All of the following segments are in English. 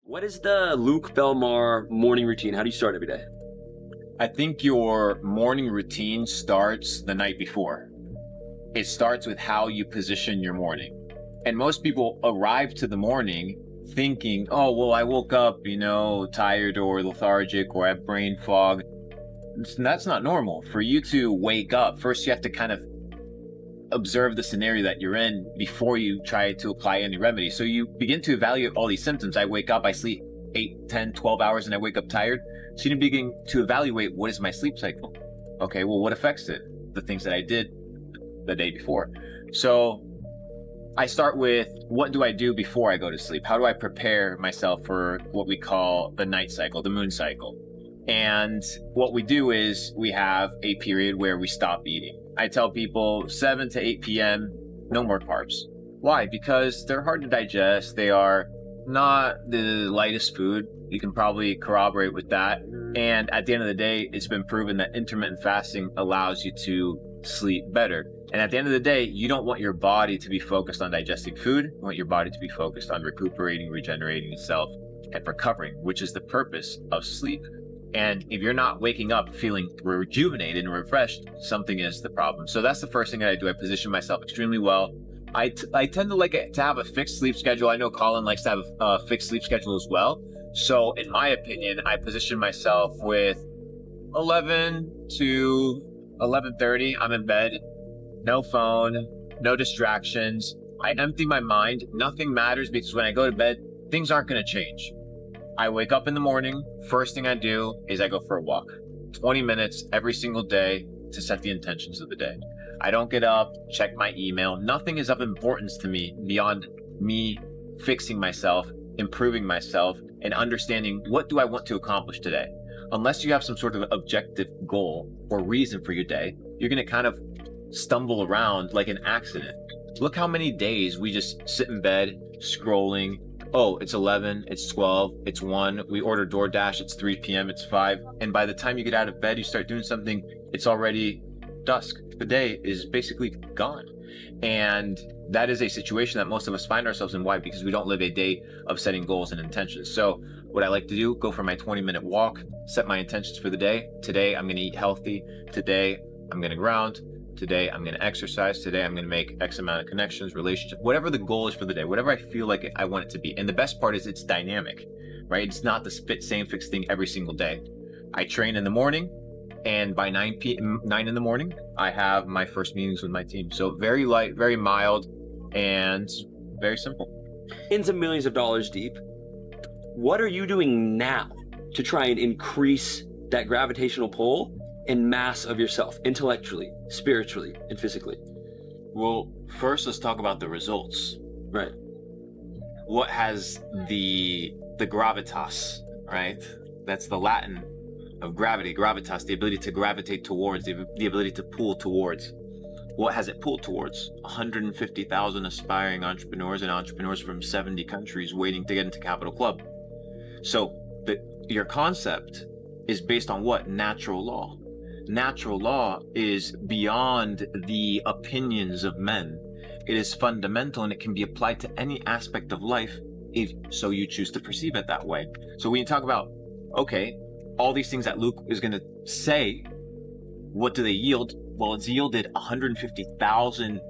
What is the Luke Belmar morning routine? How do you start every day? I think your morning routine starts the night before. It starts with how you position your morning. And most people arrive to the morning thinking, oh, well, I woke up, tired or lethargic or I have brain fog. That's not normal. For you to wake up, first you have to kind of observe the scenario that you're in before you try to apply any remedy. So you begin to evaluate all these symptoms. I wake up, I sleep 8, 10, 12 hours and I wake up tired. So you begin to evaluate, what is my sleep cycle? Okay, well, what affects it? The things that I did the day before. So I start with, what do I do before I go to sleep? How do I prepare myself for what we call the night cycle, the moon cycle? And what we do is we have a period where we stop eating. I tell people 7 to 8 p.m., no more carbs. Why? Because they're hard to digest. They are not the lightest food. You can probably corroborate with that. And at the end of the day, it's been proven that intermittent fasting allows you to sleep better. And at the end of the day, you don't want your body to be focused on digesting food. You want your body to be focused on recuperating, regenerating itself, and recovering, which is the purpose of sleep. And if you're not waking up feeling rejuvenated and refreshed, something is the problem. So that's the first thing that I do. I position myself extremely well. I tend to like to have a fixed sleep schedule. I know Colin likes to have a fixed sleep schedule as well. So in my opinion, I position myself with 11 to 11:30. I'm in bed, no phone, no distractions. I empty my mind. Nothing matters because when I go to bed, things aren't going to change. I wake up in the morning. First thing I do is I go for a walk. 20 minutes every single day to set the intentions of the day. I don't get up, check my email. Nothing is of importance to me beyond me fixing myself, improving myself, and understanding, what do I want to accomplish today? Unless you have some sort of objective goal or reason for your day, you're going to kind of stumble around like an accident. Look how many days we just sit in bed scrolling. Oh, it's 11, it's 12, it's 1. We order DoorDash, it's 3 p.m., it's 5. And by the time you get out of bed, you start doing something, it's already dusk. The day is basically gone. And that is a situation that most of us find ourselves in. Why? Because we don't live a day of setting goals and intentions. So what I like to do, go for my 20-minute walk, set my intentions for the day. Today, I'm going to eat healthy. Today, I'm going to ground. Today, I'm going to exercise. Today, I'm going to make X amount of connections, relationships, whatever the goal is for the day, whatever I feel like I want it to be. And the best part is it's dynamic, right? It's not the same fixed thing every single day. I train in the morning, and by 9 in the morning, I have my first meetings with my team. So very light, very mild, and very simple. Into millions of dollars deep. What are you doing now to try and increase that gravitational pull and mass of yourself, intellectually, spiritually, and physically? Well, first let's talk about the results. Right. What has the gravitas, right? That's the Latin of gravity, gravitas, the ability to gravitate towards, the ability to pull towards. What has it pulled towards? 150,000 aspiring entrepreneurs and entrepreneurs from 70 countries waiting to get into Capital Club. So your concept is based on what? Natural law. Natural law is beyond the opinions of men. It is fundamental and it can be applied to any aspect of life if so you choose to perceive it that way. So when you talk about, okay, all these things that Luke is going to say, what do they yield? Well, it's yielded 150,000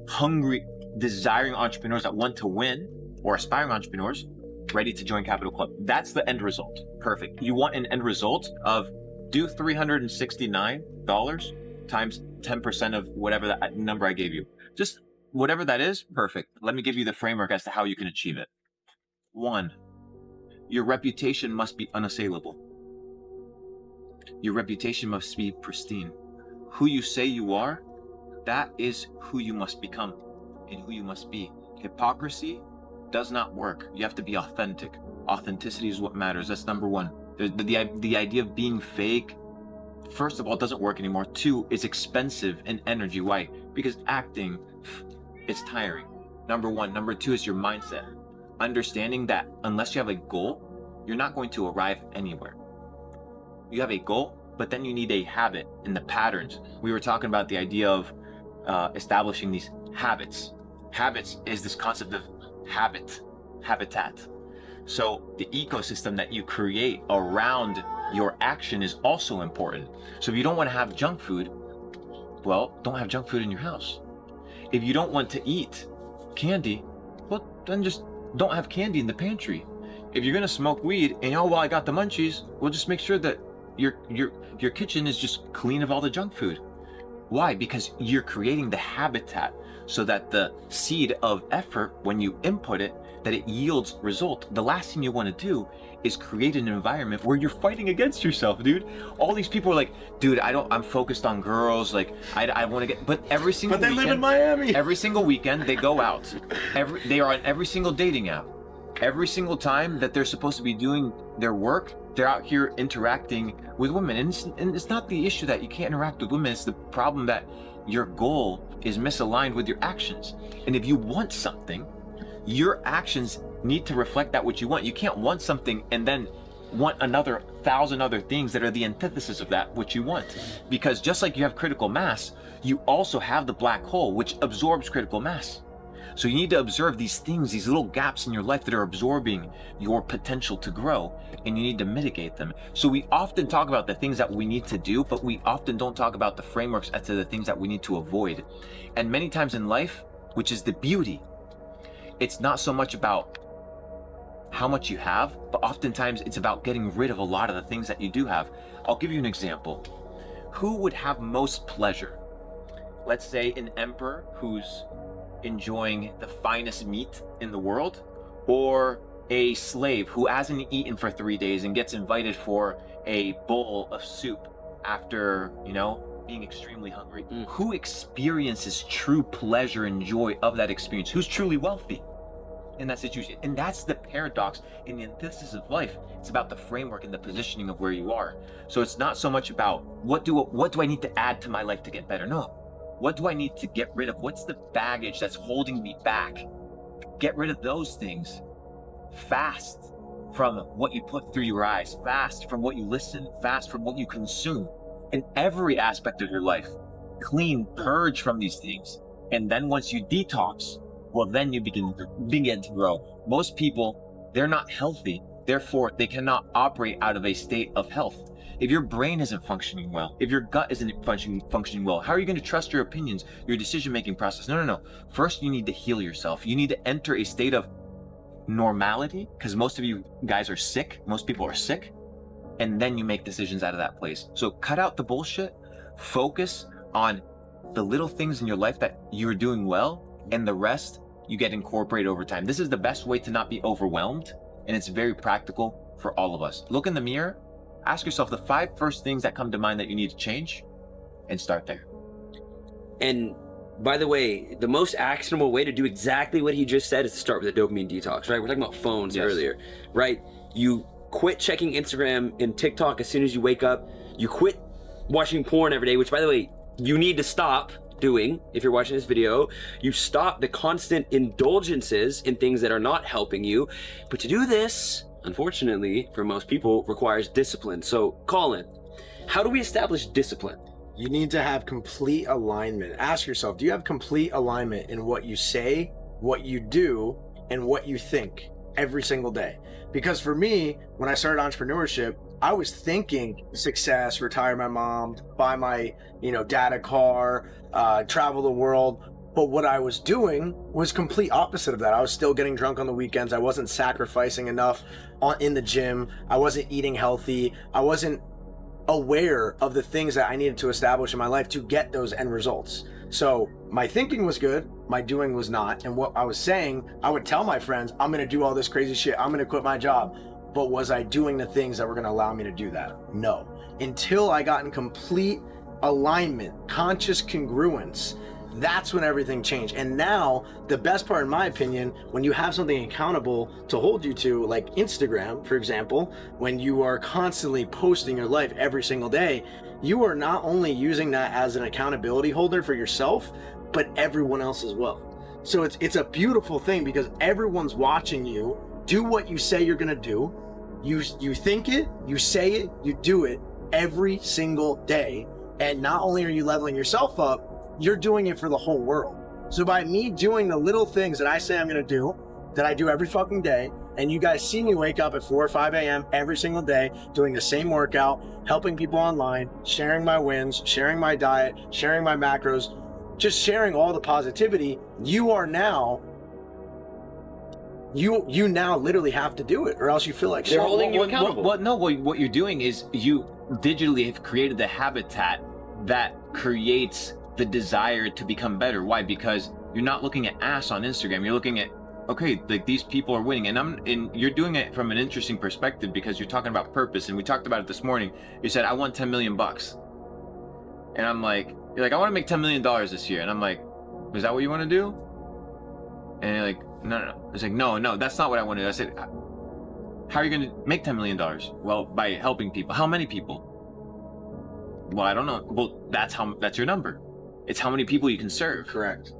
hungry, desiring entrepreneurs that want to win, or aspiring entrepreneurs ready to join Capital Club. That's the end result. Perfect. You want an end result of do $369 times 10% of whatever that number I gave you. Just whatever that is, perfect. Let me give you the framework as to how you can achieve it. 1, your reputation must be unassailable. Your reputation must be pristine. Who you say you are, that is who you must become and who you must be. Hypocrisy does not work. You have to be authentic. Authenticity is what matters. That's number 1. The idea of being fake, first of all, doesn't work anymore. 2, it's expensive in energy. Why? Because acting, it's tiring. Number 1. Number 2 is your mindset. Understanding that unless you have a goal, you're not going to arrive anywhere. You have a goal, but then you need a habit and the patterns. We were talking about the idea of establishing these habits. Habits is this concept of habitat. So the ecosystem that you create around your action is also important. So if you don't want to have junk food, well, don't have junk food in your house. If you don't want to eat candy, well, then just don't have candy in the pantry. If you're gonna smoke weed and well, I got the munchies, well, just make sure that your kitchen is just clean of all the junk food. Why? Because you're creating the habitat so that the seed of effort, when you input it, that it yields result. The last thing you want to do is create an environment where you're fighting against yourself, dude. All these people are like, dude, I'm focused on girls. Like, I want to get, but every single But they weekend, live in Miami. Every single weekend they go out. They are on every single dating app. Every single time that they're supposed to be doing their work, they're out here interacting with women. And it's not the issue that you can't interact with women. It's the problem that your goal is misaligned with your actions. And if you want something, your actions need to reflect that what you want. You can't want something and then want another 1,000 other things that are the antithesis of that what you want. Because just like you have critical mass, you also have the black hole, which absorbs critical mass. So you need to observe these things, these little gaps in your life that are absorbing your potential to grow, and you need to mitigate them. So we often talk about the things that we need to do, but we often don't talk about the frameworks as to the things that we need to avoid. And many times in life, which is the beauty, it's not so much about how much you have, but oftentimes it's about getting rid of a lot of the things that you do have. I'll give you an example. Who would have most pleasure? Let's say an emperor who's enjoying the finest meat in the world, or a slave who hasn't eaten for 3 days and gets invited for a bowl of soup after, being extremely hungry. Who experiences true pleasure and joy of that experience? Who's truly wealthy in that situation? And that's the paradox in the antithesis of life. It's about the framework and the positioning of where you are. So it's not so much about what do I need to add to my life to get better? No. What do I need to get rid of? What's the baggage that's holding me back? Get rid of those things. Fast from what you put through your eyes. Fast from what you listen. Fast from what you consume. In every aspect of your life. Clean, purge from these things. And then once you detox, well, then you begin to grow. Most people, they're not healthy. Therefore, they cannot operate out of a state of health. If your brain isn't functioning well, if your gut isn't functioning well, how are you going to trust your opinions, your decision-making process? No. First, you need to heal yourself. You need to enter a state of normality, because most of you guys are sick. Most people are sick. And then you make decisions out of that place. So cut out the bullshit. Focus on the little things in your life that you're doing well, and the rest you get incorporated over time. This is the best way to not be overwhelmed, and it's very practical for all of us. Look in the mirror. Ask yourself the 5 first things that come to mind that you need to change, and start there. And by the way, the most actionable way to do exactly what he just said is to start with a dopamine detox, right? We're talking about phones earlier, right? You quit checking Instagram and TikTok as soon as you wake up. You quit watching porn every day, which, by the way, you need to stop doing if you're watching this video. You stop the constant indulgences in things that are not helping you. But to do this, unfortunately, for most people, requires discipline. So, Colin, how do we establish discipline? You need to have complete alignment. Ask yourself, do you have complete alignment in what you say, what you do, and what you think every single day? Because for me, when I started entrepreneurship, I was thinking success, retire my mom, buy my, dad a car, travel the world. But what I was doing was complete opposite of that. I was still getting drunk on the weekends. I wasn't sacrificing enough in the gym. I wasn't eating healthy. I wasn't aware of the things that I needed to establish in my life to get those end results. So my thinking was good, my doing was not. And what I was saying, I would tell my friends, I'm going to do all this crazy shit. I'm going to quit my job. But was I doing the things that were going to allow me to do that? No. Until I got in complete alignment, conscious congruence, that's when everything changed. And now the best part, in my opinion, when you have something accountable to hold you to, like Instagram, for example, when you are constantly posting your life every single day, you are not only using that as an accountability holder for yourself, but everyone else as well. So it's a beautiful thing because everyone's watching you do what you say you're gonna do. You think it, you say it, you do it every single day. And not only are you leveling yourself up, you're doing it for the whole world. So by me doing the little things that I say I'm gonna do, that I do every fucking day, And you guys see me wake up at 4 or 5 a.m. every single day, doing the same workout, helping people online, sharing my wins, sharing my diet, sharing my macros, just sharing all the positivity. You are now, you now literally have to do it, or else you feel like They're holding you accountable. What you're doing is you digitally have created the habitat that creates the desire to become better. Why? Because you're not looking at ass on Instagram. You're looking at, okay, like these people are winning, and you're doing it from an interesting perspective because you're talking about purpose. And we talked about it this morning. You said, I want 10 million bucks. And I'm like, you're like, I want to make $10 million this year. And I'm like, is that what you want to do? And you're like, no. It's like, no, that's not what I want to do. I said, how are you going to make $10 million? Well, by helping people. How many people? Well, I don't know. Well, that's your number. It's how many people you can serve. Correct.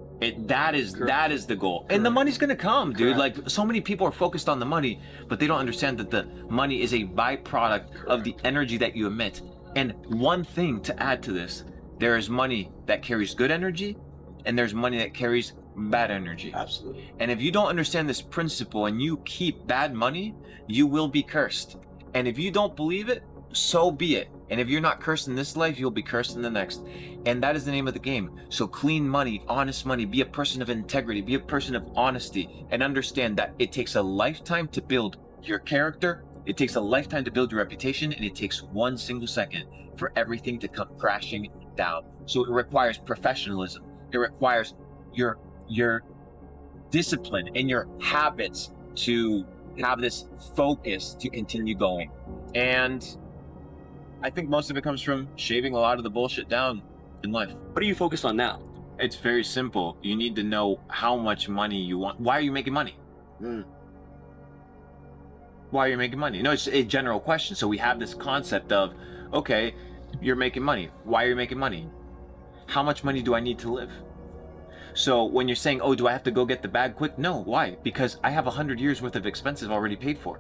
That is the goal. Correct. And the money's gonna come, dude. Correct. Like, so many people are focused on the money, but they don't understand that the money is a byproduct of the energy that you emit. And one thing to add to this, there is money that carries good energy, and there's money that carries bad energy. Absolutely. And if you don't understand this principle and you keep bad money, you will be cursed. And if you don't believe it, so be it. And if you're not cursed in this life, you'll be cursed in the next. And that is the name of the game. So clean money, honest money, be a person of integrity, be a person of honesty, and understand that it takes a lifetime to build your character. It takes a lifetime to build your reputation, and it takes 1 single second for everything to come crashing down. So it requires professionalism. It requires your discipline and your habits to have this focus to continue going. And I think most of it comes from shaving a lot of the bullshit down in life. What are you focused on now? It's very simple. You need to know how much money you want. Why are you making money? Why are you making money? No, it's a general question. So we have this concept of, okay, you're making money. Why are you making money? How much money do I need to live? So when you're saying, oh, do I have to go get the bag quick? No, why? Because I have 100 years worth of expenses already paid for.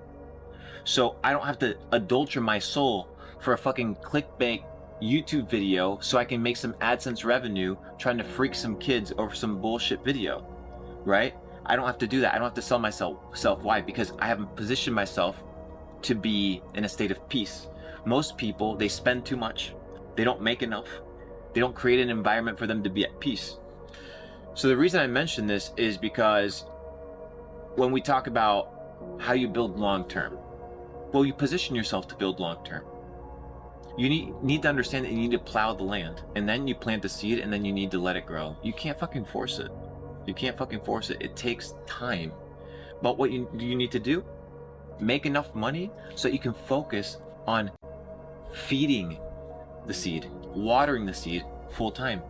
So I don't have to adulterate my soul for a fucking clickbait YouTube video so I can make some AdSense revenue trying to freak some kids over some bullshit video, right? I don't have to do that. I don't have to sell myself. Why? Because I haven't positioned myself to be in a state of peace. Most people, they spend too much. They don't make enough. They don't create an environment for them to be at peace. So the reason I mention this is because when we talk about how you build long-term, well, you position yourself to build long-term. You need to understand that you need to plow the land, and then you plant the seed, and then you need to let it grow. You can't fucking force it. You can't fucking force it. It takes time. But what you need to do, make enough money so that you can focus on feeding the seed, watering the seed full time.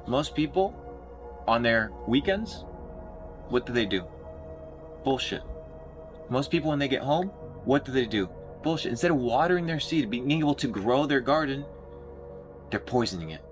Most people on their weekends, what do? Bullshit. Most people when they get home, what do? Bullshit. Instead of watering their seed, being able to grow their garden, they're poisoning it.